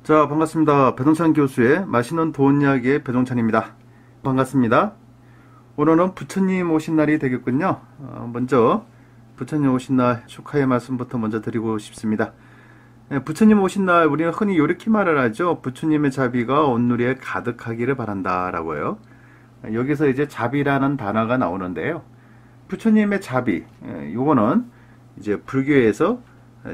자, 반갑습니다. 배동찬 교수의 맛있는 돈 이야기의 배동찬입니다. 반갑습니다. 오늘은 부처님 오신 날이 되겠군요. 먼저 부처님 오신 날 축하의 말씀부터 먼저 드리고 싶습니다. 부처님 오신 날 우리는 흔히 이렇게 말을 하죠. 부처님의 자비가 온누리에 가득하기를 바란다 라고요. 여기서 이제 자비라는 단어가 나오는데요. 부처님의 자비, 요거는 이제 불교에서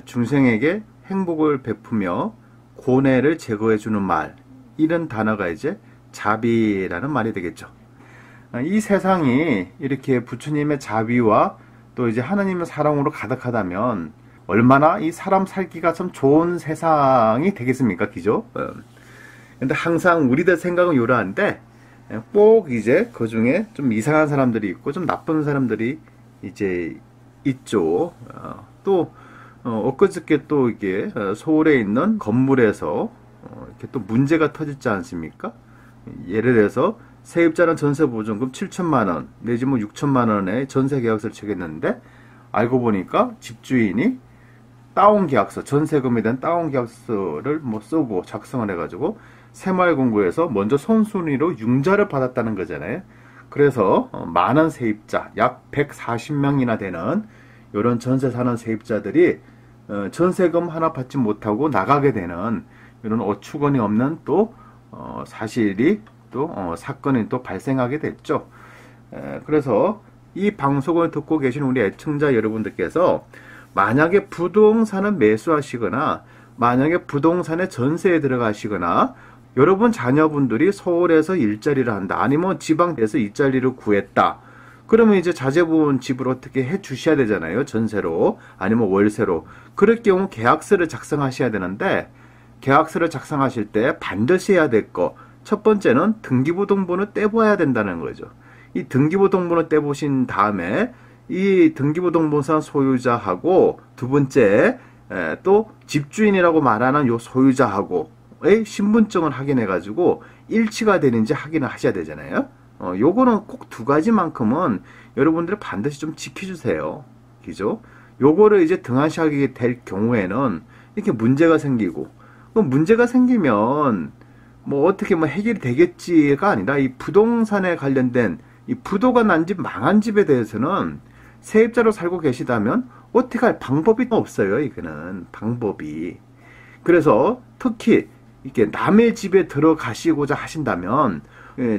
중생에게 행복을 베푸며 고뇌를 제거해 주는 말, 이런 단어가 이제 자비라는 말이 되겠죠. 이 세상이 이렇게 부처님의 자비와 또 이제 하나님의 사랑으로 가득하다면 얼마나 이 사람 살기가 참 좋은 세상이 되겠습니까? 그죠? 근데 항상 우리들 생각은 이러한데 꼭 이제 그 중에 좀 이상한 사람들이 있고 좀 나쁜 사람들이 이제 있죠. 또 엊그저께 또 이게 서울에 있는 건물에서 이렇게 또 문제가 터졌지 않습니까? 예를 들어서 세입자는 전세보증금 7천만 원 내지 뭐 6천만 원의 전세계약서를 체결했는데 알고 보니까 집주인이 다운계약서, 전세금에 대한 다운계약서를 뭐 쓰고 작성을 해가지고 새마을금고에서 먼저 선순위로 융자를 받았다는 거잖아요. 그래서 많은 세입자, 약 140명이나 되는 이런 전세 사는 세입자들이 전세금 하나 받지 못하고 나가게 되는 이런 어처구니 없는 또 사실이 또 사건이 또 발생하게 됐죠. 그래서 이 방송을 듣고 계신 우리 애청자 여러분들께서 만약에 부동산을 매수하시거나 만약에 부동산에 전세에 들어가시거나 여러분 자녀분들이 서울에서 일자리를 한다 아니면 지방에서 일자리를 구했다, 그러면 이제 자제분 집을 어떻게 해 주셔야 되잖아요. 전세로 아니면 월세로. 그럴 경우 계약서를 작성하셔야 되는데 계약서를 작성하실 때 반드시 해야 될 거, 첫 번째는 등기부등본을 떼보아야 된다는 거죠. 이 등기부등본을 떼보신 다음에 이 등기부등본상 소유자하고 두 번째 또 집주인이라고 말하는 요 소유자하고의 신분증을 확인해 가지고 일치가 되는지 확인을 하셔야 되잖아요. 요거는 꼭 두 가지만큼은 여러분들이 반드시 좀 지켜주세요. 그죠? 요거를 이제 등한시하게 될 경우에는 이렇게 문제가 생기고, 문제가 생기면 뭐 어떻게 뭐 해결이 되겠지가 아니라 이 부동산에 관련된 이 부도가 난 집, 망한 집에 대해서는 세입자로 살고 계시다면 어떻게 할 방법이 없어요. 이거는 방법이. 그래서 특히 이렇게 남의 집에 들어가시고자 하신다면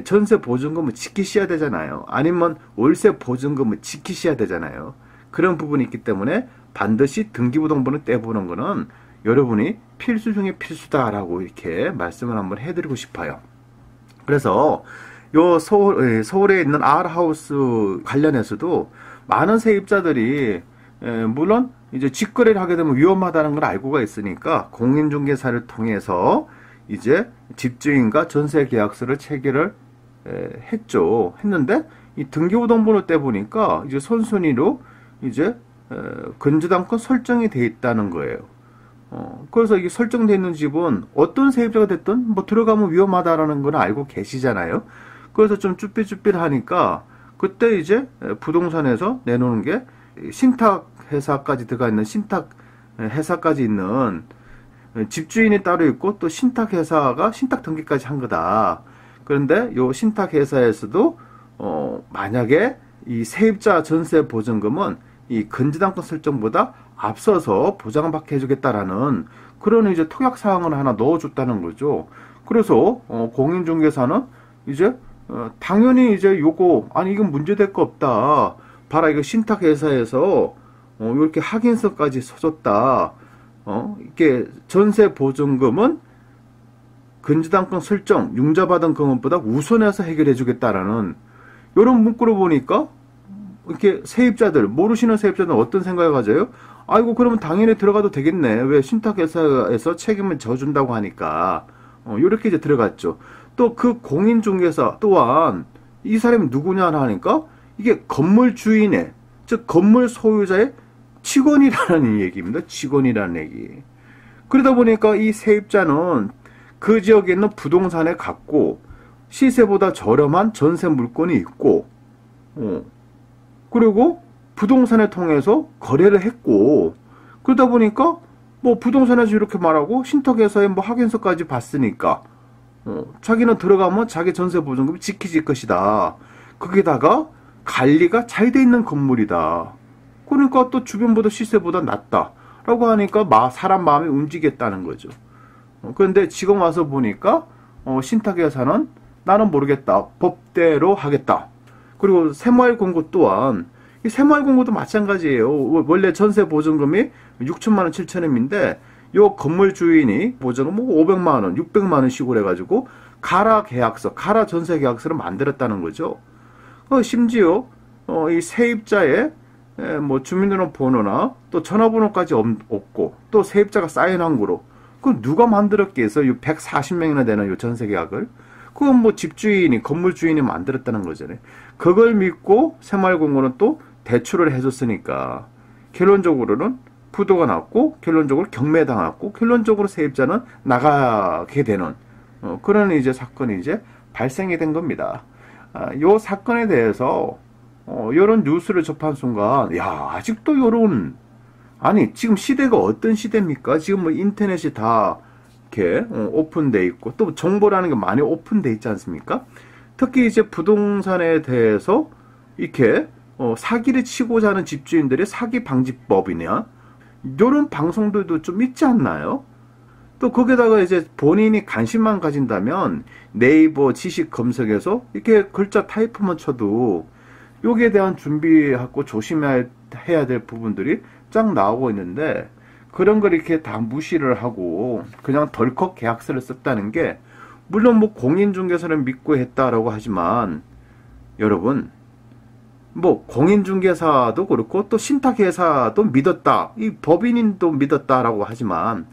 전세 보증금을 지키셔야 되잖아요. 아니면 월세 보증금을 지키셔야 되잖아요. 그런 부분이 있기 때문에 반드시 등기부등본을 떼보는 거는 여러분이 필수 중에 필수다라고 이렇게 말씀을 한번 해드리고 싶어요. 그래서 요 서울에 있는 R하우스 관련해서도 많은 세입자들이 물론 이제 직거래를 하게 되면 위험하다는 걸 알고가 있으니까 공인중개사를 통해서 이제 집주인과 전세 계약서를 체결을 했는데 이 등기부등본을 떼보니까 이제 선순위로 이제 근저당권 설정이 돼 있다는 거예요. 그래서 이게 설정되어 있는 집은 어떤 세입자가 됐든 뭐 들어가면 위험하다라는 걸 알고 계시잖아요. 그래서 좀 쭈삣쭈삣하니까 그때 이제 부동산에서 내놓는 게 신탁 회사까지 들어가 있는 신탁 회사까지 있는 집주인이 따로 있고 또 신탁 회사가 신탁 등기까지 한 거다. 그런데 요 신탁 회사에서도 만약에 이 세입자 전세 보증금은 이 근저당권 설정보다 앞서서 보장받게 해주겠다라는 그런 이제 특약 사항을 하나 넣어줬다는 거죠. 그래서 공인중개사는 이제 당연히 이제 요거 아니 이건 문제될 거 없다. 봐라 이거 신탁 회사에서 이렇게 확인서까지 써줬다. 이게 전세 보증금은 근저당권 설정 융자받은 금액보다 우선해서 해결해 주겠다라는 이런 문구를 보니까 이렇게 세입자들 모르시는 세입자들은 어떤 생각을 가져요? 아이고 그러면 당연히 들어가도 되겠네. 왜 신탁회사에서 책임을 져준다고 하니까 이렇게 이제 들어갔죠. 또 그 공인중개사 또한 이 사람이 누구냐 하니까 이게 건물 주인의 즉 건물 소유자의 직원이라는 얘기입니다. 직원이라는 얘기. 그러다 보니까 이 세입자는 그 지역에 있는 부동산에 갔고 시세보다 저렴한 전세 물건이 있고 그리고 부동산을 통해서 거래를 했고 그러다 보니까 뭐 부동산에서 이렇게 말하고 신탁에서의 뭐 확인서까지 봤으니까 자기는 들어가면 자기 전세보증금이 지켜질 것이다. 거기다가 관리가 잘 돼 있는 건물이다. 그러니까 또 주변보다 시세보다 낫다. 라고 하니까 사람 마음이 움직였다는 거죠. 그런데 지금 와서 보니까 신탁회사는 나는 모르겠다. 법대로 하겠다. 그리고 새마을 공고 또한 이 새마을 공고도 마찬가지예요. 원래 전세 보증금이 6천만 원, 7천 원인데 요 건물 주인이 보증금 뭐 500만 원, 600만 원씩으로 해가지고 가라 계약서, 가라 전세 계약서를 만들었다는 거죠. 심지어 이 세입자의 뭐 주민등록번호나 또 전화번호까지 없고 또 세입자가 사인한 거로 그 누가 만들었겠어? 요 140명이나 되는 요 전세 계약을. 그건 뭐 집주인이 건물 주인이 만들었다는 거잖아요. 그걸 믿고 새마을공고는 또 대출을 해줬으니까 결론적으로는 부도가 났고 결론적으로 경매당했고 결론적으로 세입자는 나가게 되는 그런 이제 사건이 이제 발생이 된 겁니다. 요 사건에 대해서 요런 뉴스를 접한 순간 야 아직도 요런 아니 지금 시대가 어떤 시대입니까? 지금 뭐 인터넷이 다 이렇게 오픈돼 있고 또 정보라는 게 많이 오픈돼 있지 않습니까? 특히 이제 부동산에 대해서 이렇게 사기를 치고자 하는 집주인들의 사기 방지법이냐 이런 방송들도 좀 있지 않나요? 또 거기다가 이제 본인이 관심만 가진다면 네이버 지식 검색에서 이렇게 글자 타이프만 쳐도 여기에 대한 준비하고 조심해야 될 부분들이 쫙 나오고 있는데 그런 걸 이렇게 다 무시를 하고 그냥 덜컥 계약서를 썼다는 게 물론 뭐 공인중개사를 믿고 했다라고 하지만 여러분 뭐 공인중개사도 그렇고 또 신탁회사도 믿었다 이 법인도 믿었다라고 하지만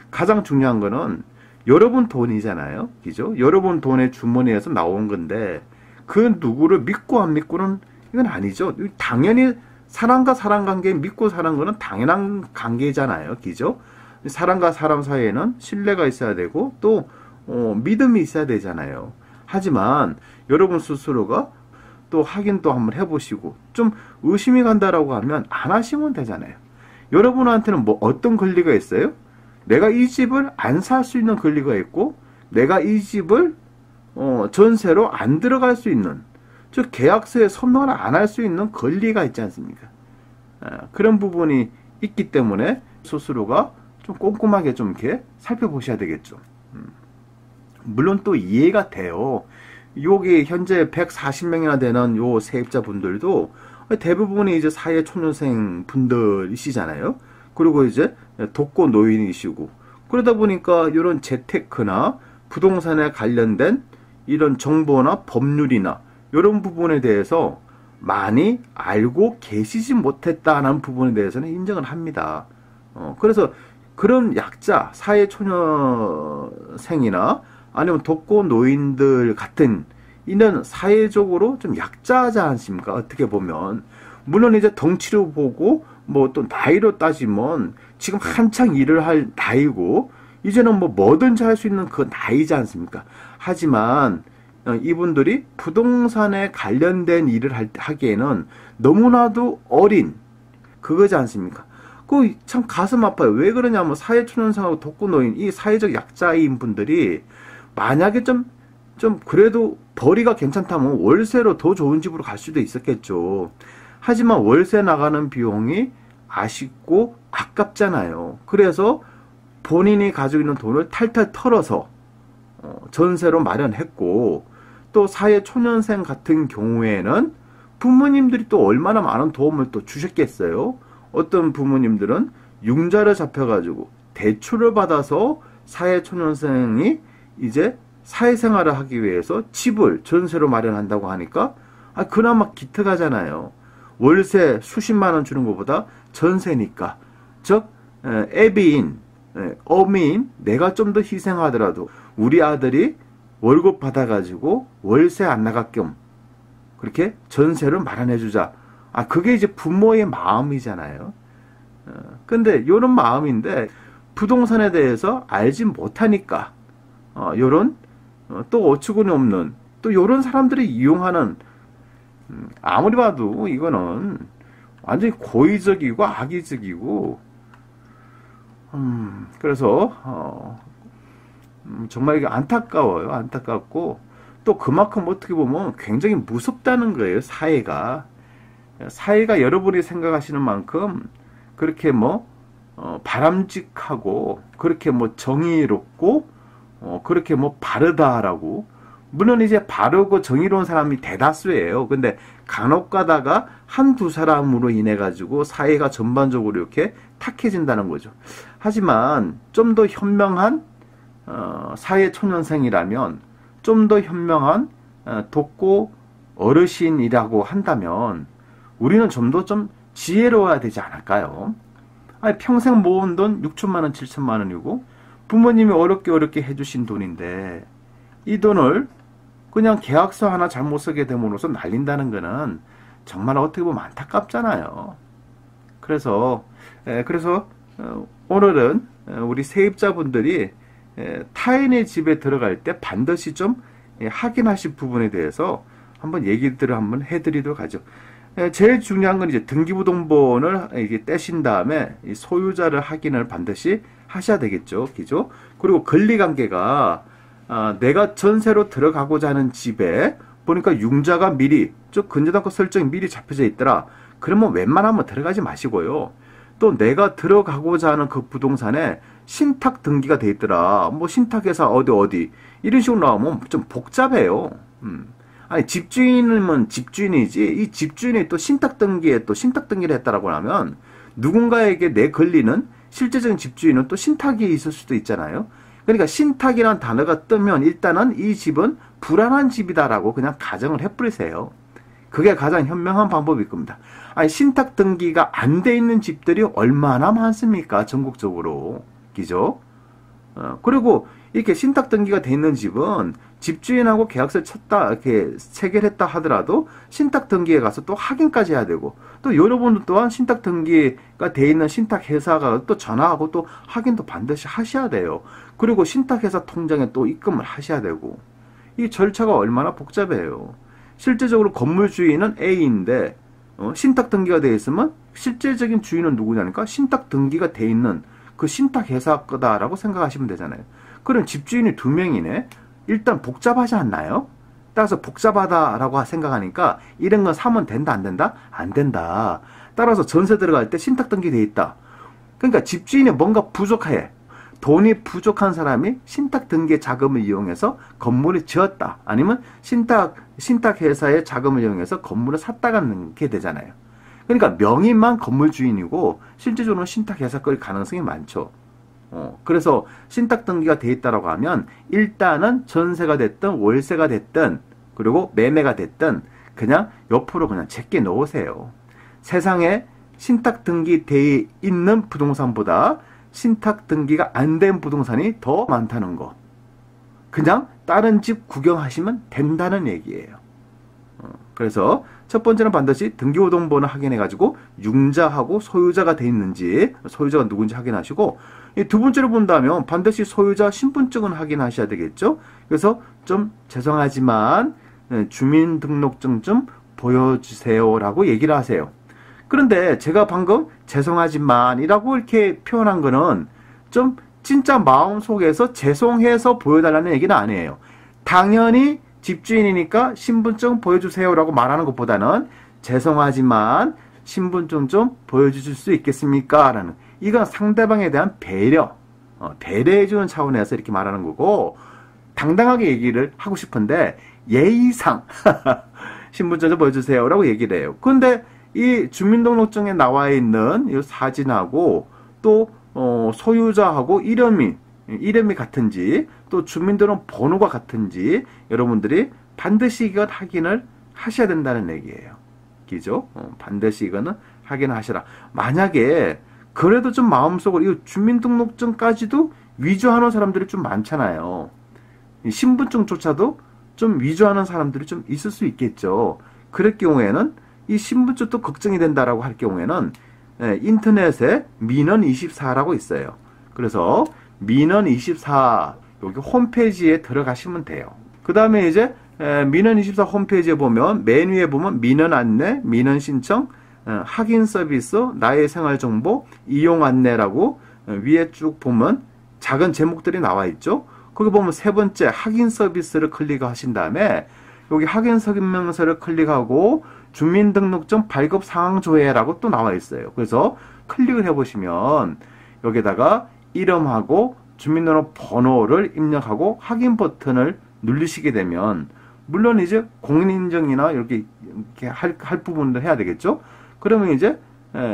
가장 중요한 거는 여러분 돈이잖아요. 그죠? 여러분 돈의 주머니에서 나온 건데 그 누구를 믿고 안 믿고는 이건 아니죠. 당연히 사람과 사람 관계 믿고 사는 거는 당연한 관계잖아요. 그죠? 사람과 사람 사이에는 신뢰가 있어야 되고 또 믿음이 있어야 되잖아요. 하지만 여러분 스스로가 또 확인도 한번 해보시고 좀 의심이 간다라고 하면 안 하시면 되잖아요. 여러분한테는 뭐 어떤 권리가 있어요? 내가 이 집을 안 살 수 있는 권리가 있고 내가 이 집을 전세로 안 들어갈 수 있는 즉 계약서에 서명을 안 할 수 있는 권리가 있지 않습니까? 그런 부분이 있기 때문에 스스로가 좀 꼼꼼하게 좀 이렇게 살펴보셔야 되겠죠. 물론 또 이해가 돼요. 여기 현재 140명이나 되는 요 세입자분들도 대부분이 이제 사회 초년생 분들이시잖아요. 그리고 이제 독거 노인이시고 그러다 보니까 이런 재테크나 부동산에 관련된 이런 정보나 법률이나 이런 부분에 대해서 많이 알고 계시지 못했다는 부분에 대해서는 인정을 합니다. 그래서 그런 약자, 사회초년생이나 아니면 독거 노인들 같은 이는 사회적으로 좀 약자지 않습니까? 어떻게 보면. 물론 이제 덩치로 보고 뭐 또 나이로 따지면 지금 한창 일을 할 나이고 이제는 뭐 뭐든지 할 수 있는 그 나이지 않습니까? 하지만 이분들이 부동산에 관련된 일을 하기에는 너무나도 어린 그거지 않습니까? 그 참 가슴 아파요. 왜 그러냐면 사회초년생하고 독거노인 이 사회적 약자인 분들이 만약에 좀 그래도 벌이가 괜찮다면 월세로 더 좋은 집으로 갈 수도 있었겠죠. 하지만 월세 나가는 비용이 아쉽고 아깝잖아요. 그래서 본인이 가지고 있는 돈을 탈탈 털어서 전세로 마련했고 또 사회초년생 같은 경우에는 부모님들이 또 얼마나 많은 도움을 또 주셨겠어요. 어떤 부모님들은 융자를 잡혀가지고 대출을 받아서 사회초년생이 이제 사회생활을 하기 위해서 집을 전세로 마련한다고 하니까 그나마 기특하잖아요. 월세 수십만 원 주는 것보다 전세니까 즉 애비인 어미인 내가 좀 더 희생하더라도 우리 아들이 월급 받아가지고 월세 안 나갈 겸 그렇게 전세를 마련해주자. 그게 이제 부모의 마음이잖아요. 근데 이런 마음인데 부동산에 대해서 알지 못하니까 요런 또 어처구니 없는 또 요런 사람들이 이용하는 아무리 봐도 이거는 완전히 고의적이고 악의적이고 그래서 정말 이게 안타까워요. 안타깝고 또 그만큼 어떻게 보면 굉장히 무섭다는 거예요. 사회가 여러분이 생각하시는 만큼 그렇게 바람직하고 그렇게 정의롭고 그렇게 바르다라고, 물론 이제 바르고 정의로운 사람이 대다수예요. 근데 간혹 가다가 한두 사람으로 인해 가지고 사회가 전반적으로 이렇게 탁해진다는 거죠. 하지만 좀 더 현명한 사회 초년생이라면, 좀 더 현명한 독고 어르신이라고 한다면 우리는 좀 더 지혜로워야 되지 않을까요? 아니, 평생 모은 돈 6천만 원, 7천만 원이고 부모님이 어렵게 해주신 돈인데 이 돈을 그냥 계약서 하나 잘못 쓰게 됨으로써 날린다는 거는 정말 어떻게 보면 안타깝잖아요. 그래서 오늘은 우리 세입자분들이 타인의 집에 들어갈 때 반드시 좀 확인하실 부분에 대해서 한번 얘기들을 한번 해드리도록 하죠. 제일 중요한 건 이제 등기부등본을 이게 떼신 다음에 이 소유자를 확인을 반드시 하셔야 되겠죠. 그죠? 그리고 권리관계가 내가 전세로 들어가고자 하는 집에 보니까 융자가 미리, 즉 근저당권 설정이 미리 잡혀져 있더라. 그러면 웬만하면 들어가지 마시고요. 또 내가 들어가고자 하는 그 부동산에 신탁 등기가 돼 있더라. 신탁회사 어디 이런 식으로 나오면 좀 복잡해요. 아니, 집주인이면 집주인이지 이 집주인이 또 신탁 등기를 했다라고 하면 누군가에게 내 권리는, 실제적인 집주인은 또 신탁이 있을 수도 있잖아요. 그러니까 신탁이라는 단어가 뜨면 일단은 이 집은 불안한 집이다라고 그냥 가정을 해버리세요. 그게 가장 현명한 방법일 겁니다. 아니, 신탁 등기가 안 돼 있는 집들이 얼마나 많습니까? 전국적으로. 그죠? 그리고 이렇게 신탁 등기가 돼 있는 집은 집주인하고 계약서를 이렇게 체결했다 하더라도 신탁 등기에 가서 또 확인까지 해야 되고, 또 여러분들 또한 신탁 등기가 돼 있는 신탁 회사가 또 전화하고 또 확인도 반드시 하셔야 돼요. 그리고 신탁 회사 통장에 또 입금을 하셔야 되고, 이 절차가 얼마나 복잡해요. 실제적으로 건물 주인은 A인데 신탁 등기가 돼 있으면 실제적인 주인은 누구냐니까 신탁 등기가 돼 있는 그 신탁 회사 거다라고 생각하시면 되잖아요. 그럼 집주인이 2명이네. 일단 복잡하지 않나요? 따라서 복잡하다라고 생각하니까 이런 건 사면 된다, 안 된다? 안 된다. 따라서 전세 들어갈 때 신탁 등기 돼 있다. 그러니까 집주인이 뭔가 부족해. 돈이 부족한 사람이 신탁 등기 자금을 이용해서 건물을 지었다. 아니면 신탁 회사의 자금을 이용해서 건물을 샀다는 게 되잖아요. 그러니까 명의만 건물 주인이고 실제적으로 신탁 회사 걸 가능성이 많죠. 그래서 신탁 등기가 돼 있다라고 하면 일단은 전세가 됐든 월세가 됐든 그리고 매매가 됐든 그냥 옆으로 그냥 제껴 놓으세요. 세상에 신탁 등기 돼 있는 부동산보다 신탁 등기가 안 된 부동산이 더 많다는 거. 그냥 다른 집 구경하시면 된다는 얘기예요. 그래서 첫 번째는 반드시 등기부등본을 확인해가지고 융자하고 소유자가 돼 있는지, 소유자가 누군지 확인하시고, 이 두 번째로 본다면 반드시 소유자 신분증은 확인하셔야 되겠죠. 그래서 좀 죄송하지만 주민등록증 좀 보여주세요라고 얘기를 하세요. 그런데 제가 방금 죄송하지만이라고 이렇게 표현한 거는 좀 진짜 마음속에서 죄송해서 보여달라는 얘기는 아니에요. 당연히 집주인이니까 신분증 보여주세요라고 말하는 것보다는 죄송하지만 신분증 좀 보여주실 수 있겠습니까? 라는, 이건 상대방에 대한 배려해주는 차원에서 이렇게 말하는 거고, 당당하게 얘기를 하고 싶은데 예의상 신분증 좀 보여주세요라고 얘기를 해요. 근데 이 주민등록증에 나와 있는 이 사진하고 또 소유자하고 이름이 같은지, 또 주민등록 번호가 같은지 여러분들이 반드시 이건 확인을 하셔야 된다는 얘기예요. 그죠? 반드시 이거는 확인하시라. 만약에 그래도 좀 마음속으로 이 주민등록증까지도 위조하는 사람들이 좀 많잖아요. 이 신분증조차도 좀 위조하는 사람들이 좀 있을 수 있겠죠. 그럴 경우에는 이 신분증도 걱정이 된다라고 할 경우에는 인터넷에 민원24라고 있어요. 그래서 민원24 여기 홈페이지에 들어가시면 돼요. 그 다음에 이제 민원24 홈페이지에 보면 맨 위에 보면 민원 안내, 민원 신청, 확인 서비스, 나의 생활 정보, 이용 안내라고 위에 쭉 보면 작은 제목들이 나와 있죠. 거기 보면 세 번째 확인 서비스를 클릭하신 다음에 여기 확인 설명서를 클릭하고 주민등록증 발급 상황 조회라고 또 나와 있어요. 그래서 클릭을 해보시면 여기다가 이름하고 주민등록번호를 입력하고 확인 버튼을 누르시게 되면 물론 이제 공인인증이나 이렇게 할 부분도 해야 되겠죠. 그러면 이제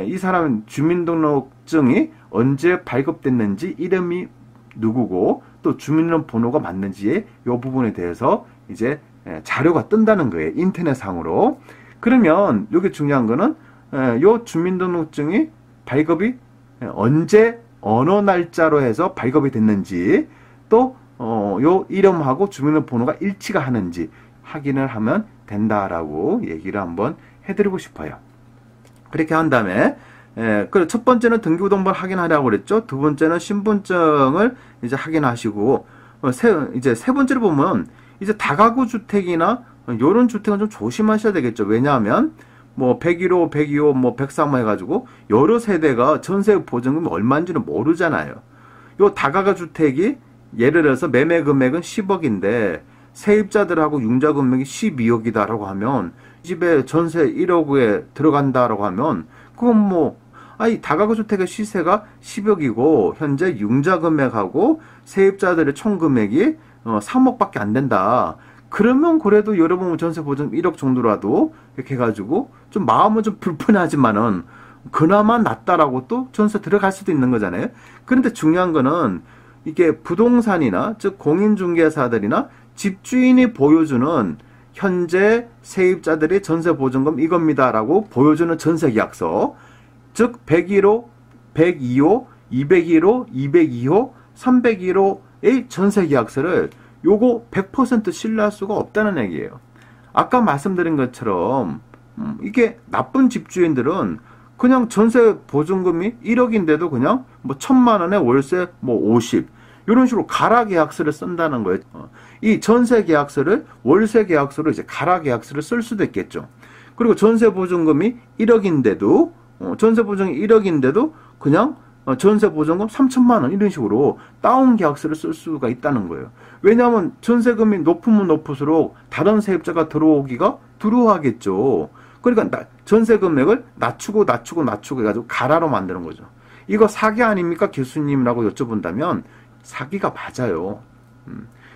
이 사람은 주민등록증이 언제 발급됐는지 이름이 누구고 또 주민등록번호가 맞는지의 이 부분에 대해서 이제 자료가 뜬다는 거예요. 인터넷상으로. 그러면 여기 중요한 거는 이 주민등록증이 발급이 언제 어느 날짜로 해서 발급이 됐는지 또 요 이름하고 주민등록번호가 일치가 하는지 확인을 하면 된다라고 얘기를 한번 해드리고 싶어요. 그렇게 한 다음에 첫 번째는 등기부등본 확인하라고 그랬죠. 두 번째는 신분증을 이제 확인하시고 이제 세 번째로 보면 이제 다가구 주택이나 요런 주택은 좀 조심하셔야 되겠죠. 왜냐하면 뭐 101호, 102호, 뭐 103호 해가지고 여러 세대가 전세 보증금이 얼마인지는 모르잖아요. 요 다가구 주택이 예를 들어서 매매 금액은 10억인데 세입자들하고 융자 금액이 12억이다라고 하면 집에 전세 1억에 들어간다라고 하면 그건 뭐 다가구 주택의 시세가 10억이고 현재 융자 금액하고 세입자들의 총 금액이 3억밖에 안 된다. 그러면 그래도 여러분 전세 보증 1억 정도라도 이렇게 해가지고 좀 마음은 좀 불편하지만은 그나마 낫다라고 또 전세 들어갈 수도 있는 거잖아요. 그런데 중요한 거는 이게 부동산이나 즉 공인중개사들이나 집주인이 보여주는 현재 세입자들의 전세 보증금 이겁니다라고 보여주는 전세계약서, 즉 101호, 102호, 201호, 202호, 301호의 전세계약서를 요거 100% 신뢰할 수가 없다는 얘기예요. 아까 말씀드린 것처럼 이게 나쁜 집주인들은 그냥 전세 보증금이 1억인데도 그냥 뭐 1,000만 원에 월세 뭐 50 이런 식으로 가라 계약서를 쓴다는 거예요. 이 전세 계약서를 월세 계약서로 이제 가라 계약서를 쓸 수도 있겠죠. 그리고 전세 보증금이 1억인데도 전세 보증이 1억인데도 그냥 전세 보증금 3,000만 원 이런 식으로 다운 계약서를 쓸 수가 있다는 거예요. 왜냐하면 전세금이 높으면 높을수록 다른 세입자가 들어오기가 두려워하겠죠. 그러니까 전세 금액을 낮추고 해가지고 가라로 만드는 거죠. 이거 사기 아닙니까 교수님이라고 여쭤본다면 사기가 맞아요.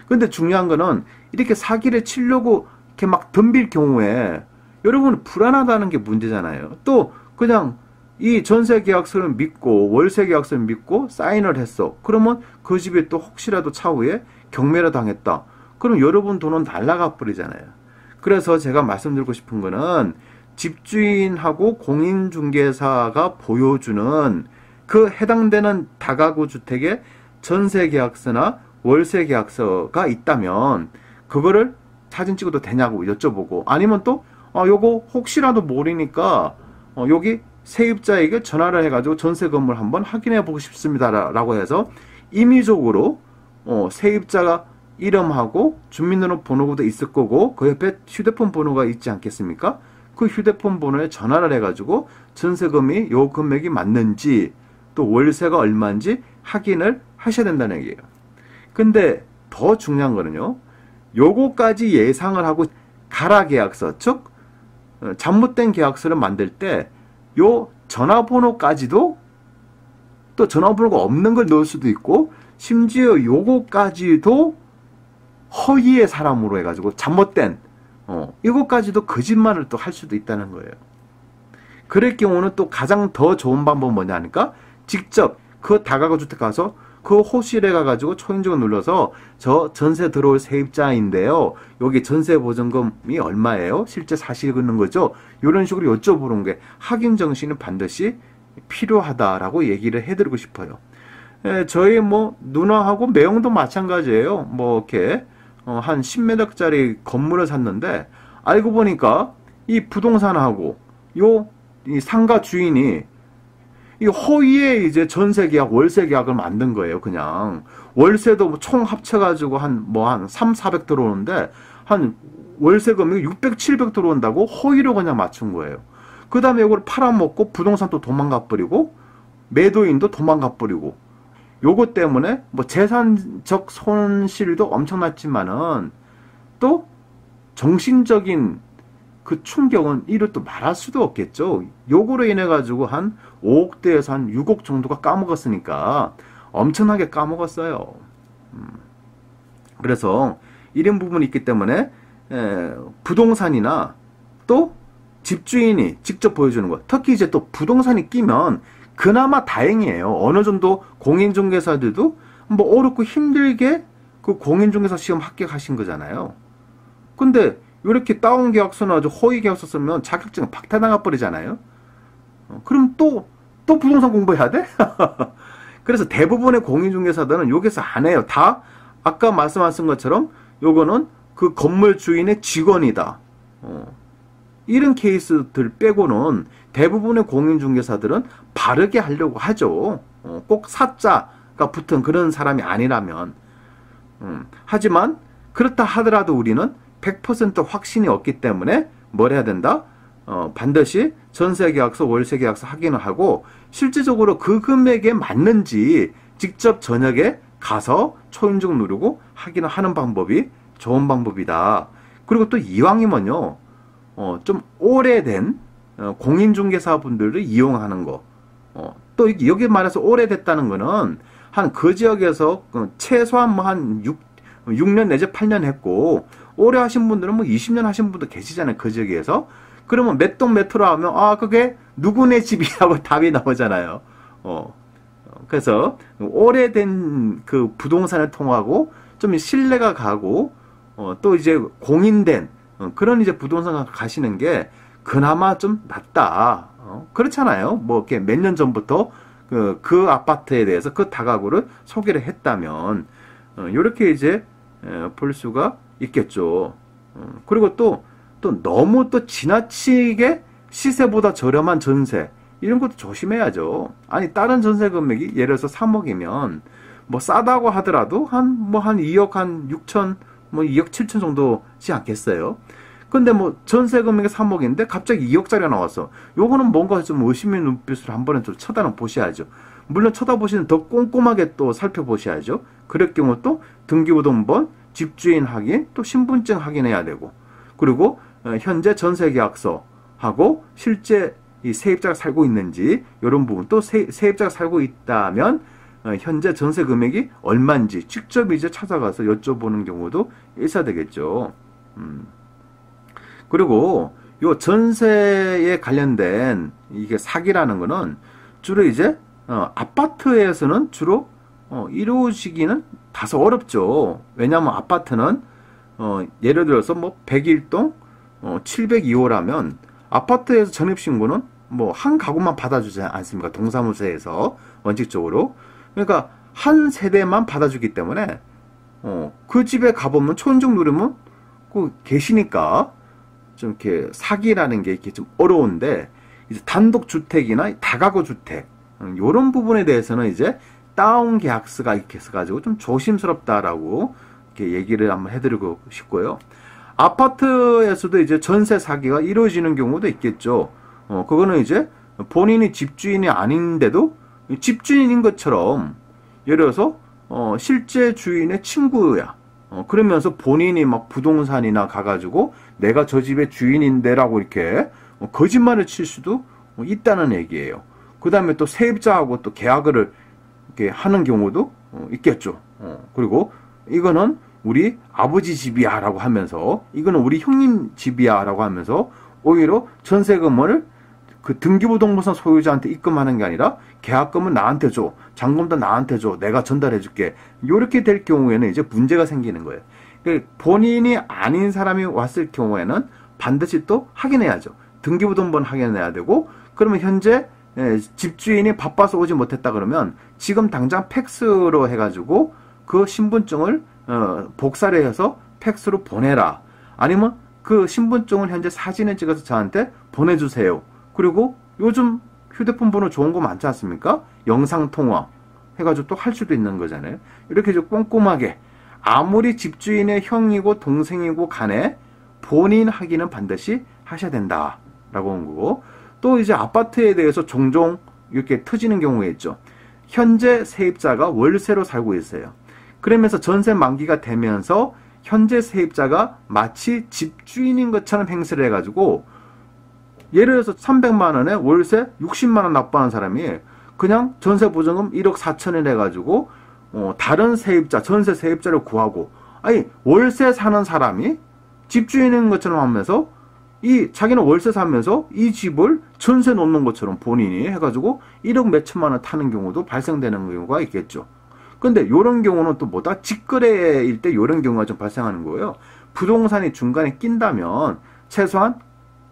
근데 중요한 거는 이렇게 사기를 치려고 이렇게 막 덤빌 경우에 여러분 불안하다는 게 문제잖아요. 또 그냥 이 전세 계약서를 믿고 월세 계약서를 믿고 사인을 했어. 그러면 그 집에 또 혹시라도 차후에 경매를 당했다. 그럼 여러분 돈은 날라가 버리잖아요. 그래서 제가 말씀드리고 싶은 거는 집주인하고 공인중개사가 보여주는 그 해당되는 다가구 주택의 전세 계약서나 월세 계약서가 있다면 그거를 사진 찍어도 되냐고 여쭤보고 아니면 또 요거 혹시라도 모르니까 여기 세입자에게 전화를 해가지고 전세 건물 한번 확인해 보고 싶습니다 라고 해서 임의적으로 세입자가 이름하고 주민등록번호도 있을 거고 그 옆에 휴대폰 번호가 있지 않겠습니까? 그 휴대폰 번호에 전화를 해가지고 전세금이 요 금액이 맞는지 또 월세가 얼마인지 확인을 하셔야 된다는 얘기예요. 근데 더 중요한 거는요. 요거까지 예상을 하고 가라 계약서 즉 잘못된 계약서를 만들 때 요 전화번호까지도 또 전화번호가 없는 걸 넣을 수도 있고 심지어 요거까지도 허위의 사람으로 해가지고 잘못된 이거까지도 거짓말을 또 할 수도 있다는 거예요. 그럴 경우는 또 가장 더 좋은 방법은 뭐냐 하니까 직접 그 다가구 주택 가서 그 호실에 가가지고 초인종을 눌러서 저 전세 들어올 세입자인데요. 여기 전세 보증금이 얼마예요? 실제 사실 긋는 거죠? 이런 식으로 여쭤보는 게 확인 정신은 반드시 필요하다라고 얘기를 해드리고 싶어요. 저희 뭐 누나하고 매형도 마찬가지예요. 뭐 이렇게 한 10m짜리 건물을 샀는데 알고 보니까 이 부동산하고 이 상가 주인이 이 허위의 이제 전세 계약, 월세 계약을 만든 거예요, 그냥. 월세도 총 합쳐가지고 한 3, 400 들어오는데, 한 월세금이 600, 700 들어온다고 허위로 그냥 맞춘 거예요. 그 다음에 이걸 팔아먹고 부동산도 도망가 버리고, 매도인도 도망가 버리고, 요거 때문에 뭐 재산적 손실도 엄청났지만은 또 정신적인 그 충격은 이를 또 말할 수도 없겠죠. 요거로 인해 가지고 한 5억대에서 한 6억 정도가 까먹었으니까 엄청나게 까먹었어요. 그래서 이런 부분이 있기 때문에 부동산이나 또 집주인이 직접 보여주는 것, 특히 이제 또 부동산이 끼면 그나마 다행이에요. 어느 정도 공인중개사들도 뭐 어렵고 힘들게 그 공인중개사 시험 합격하신 거잖아요. 근데 이렇게 다운 계약서나 아주 허위 계약서 쓰면 자격증 박탈당해 버리잖아요. 그럼 또 부동산 공부해야 돼? 그래서 대부분의 공인중개사들은 여기서 안 해요. 다 아까 말씀하신 것처럼 요거는 그 건물 주인의 직원이다. 이런 케이스들 빼고는 대부분의 공인중개사들은 바르게 하려고 하죠. 꼭 사자가 붙은 그런 사람이 아니라면. 하지만 그렇다 하더라도 우리는 100% 확신이 없기 때문에 뭘 해야 된다? 반드시 전세계약서, 월세계약서 확인을 하고 실질적으로 그 금액에 맞는지 직접 저녁에 가서 초인종 누르고 확인을 하는 방법이 좋은 방법이다. 그리고 또 이왕이면요, 좀 오래된 공인중개사 분들을 이용하는 거. 또 여기 말해서 오래됐다는 거는 한 그 지역에서 최소한 뭐 한 6년 내지 8년 했고 오래 하신 분들은 뭐 20년 하신 분도 계시잖아요. 그 지역에서. 그러면 몇 동 몇 호로 하면 그게 누구네 집이라고 답이 나오잖아요. 그래서 오래된 그 부동산을 통하고 좀 신뢰가 가고 또 이제 공인된 그런 이제 부동산 가시는 게 그나마 좀 낫다. 그렇잖아요. 뭐 이렇게 몇 년 전부터 그 아파트에 대해서 그 다가구를 소개를 했다면 이렇게 이제 볼 수가 있겠죠. 그리고 또 너무 또 지나치게 시세보다 저렴한 전세 이런 것도 조심해야죠. 아니 다른 전세 금액이 예를 들어서 3억이면 뭐 싸다고 하더라도 한 2억 한 6천 뭐 2억 7천 정도지 않겠어요? 근데 뭐 전세 금액이 3억인데 갑자기 2억짜리가 나왔어. 요거는 뭔가 좀 의심의 눈빛으로 한 번은 좀 쳐다보셔야죠. 물론 쳐다보시는 더 꼼꼼하게 또 살펴보셔야죠. 그럴 경우 또 등기부등본, 집주인 확인, 또 신분증 확인해야 되고, 그리고 현재 전세계약서하고 실제 이 세입자가 살고 있는지 이런 부분, 또 세입자가 살고 있다면 현재 전세 금액이 얼마인지 직접 이제 찾아가서 여쭤보는 경우도 있어야 되겠죠. 그리고 요 전세에 관련된 이게 사기라는 거는 주로 이제 아파트에서는 주로 이루어지기는 다소 어렵죠. 왜냐하면 아파트는 예를 들어서 뭐 101동 702호라면 아파트에서 전입신고는 뭐 한 가구만 받아주지 않습니까? 동사무소에서 원칙적으로. 그러니까 한 세대만 받아주기 때문에 그 집에 가보면 초인종 누르면 그 계시니까 좀 이렇게 사기라는 게 이렇게 좀 어려운데, 이제 단독주택이나 다가구 주택 이런 부분에 대해서는 이제 다운 계약서가 이렇게 있어가지고 좀 조심스럽다라고 이렇게 얘기를 한번 해드리고 싶고요. 아파트에서도 이제 전세 사기가 이루어지는 경우도 있겠죠. 그거는 이제 본인이 집주인이 아닌데도 집주인인 것처럼 예를 들어서 실제 주인의 친구야. 그러면서 본인이 막 부동산이나 가가지고 내가 저 집의 주인인데라고 이렇게 거짓말을 칠 수도 있다는 얘기예요. 그 다음에 또 세입자하고 또 계약을 이렇게 하는 경우도 있겠죠. 그리고 이거는 우리 아버지 집이야 라고 하면서, 이거는 우리 형님 집이야 라고 하면서 오히려 전세금을 그 등기부등본상 소유자한테 입금하는 게 아니라 계약금은 나한테 줘, 잔금도 나한테 줘, 내가 전달해 줄게, 이렇게 될 경우에는 이제 문제가 생기는 거예요. 그러니까 본인이 아닌 사람이 왔을 경우에는 반드시 또 확인해야죠. 등기부등본 확인해야 되고, 그러면 현재 집주인이 바빠서 오지 못했다 그러면 지금 당장 팩스로 해가지고 그 신분증을 복사를 해서 팩스로 보내라. 아니면 그 신분증을 현재 사진을 찍어서 저한테 보내주세요. 그리고 요즘 휴대폰 번호 좋은 거 많지 않습니까? 영상통화 해가지고 또 할 수도 있는 거잖아요. 이렇게 좀 꼼꼼하게, 아무리 집주인의 형이고 동생이고 간에 본인 확인은 반드시 하셔야 된다라고 한 거고, 또 이제 아파트에 대해서 종종 이렇게 터지는 경우가 있죠. 현재 세입자가 월세로 살고 있어요. 그러면서 전세 만기가 되면서 현재 세입자가 마치 집주인인 것처럼 행세를 해가지고 예를 들어서 300만 원에 월세 60만 원 납부하는 사람이 그냥 전세 보증금 1억 4천을 해가지고 다른 세입자, 전세 세입자를 구하고, 아니 월세 사는 사람이 집주인인 것처럼 하면서 자기는 월세 사면서 이 집을 전세 놓는 것처럼 본인이 해가지고 1억 몇천만 원 타는 경우도 발생되는 경우가 있겠죠. 근데 요런 경우는 또 뭐다? 직거래일 때 요런 경우가 좀 발생하는 거예요. 부동산이 중간에 낀다면 최소한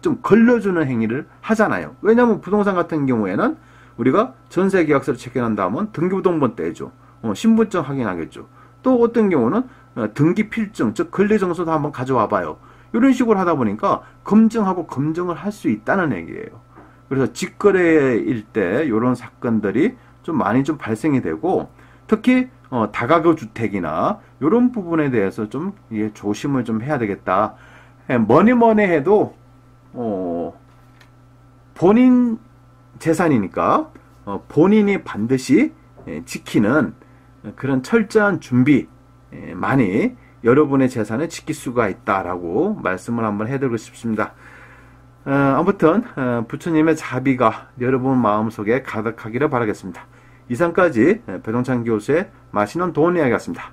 좀 걸러주는 행위를 하잖아요. 왜냐하면 부동산 같은 경우에는 우리가 전세계약서를 체결한 다음은 등기부등본 떼죠. 신분증 확인하겠죠. 또 어떤 경우는 등기필증, 즉 권리증서도 한번 가져와 봐요. 이런 식으로 하다 보니까 검증하고 검증을 할 수 있다는 얘기예요. 그래서 직거래일 때 이런 사건들이 좀 많이 좀 발생이 되고, 특히 다가구 주택이나 이런 부분에 대해서 좀 조심을 좀 해야 되겠다. 뭐니 해도 본인 재산이니까 본인이 반드시 지키는 그런 철저한 준비, 많이 여러분의 재산을 지킬 수가 있다라고 말씀을 한번 해드리고 싶습니다. 아무튼 부처님의 자비가 여러분 마음속에 가득하기를 바라겠습니다. 이상까지 배동찬 교수의 맛있는 도움 이야기였습니다.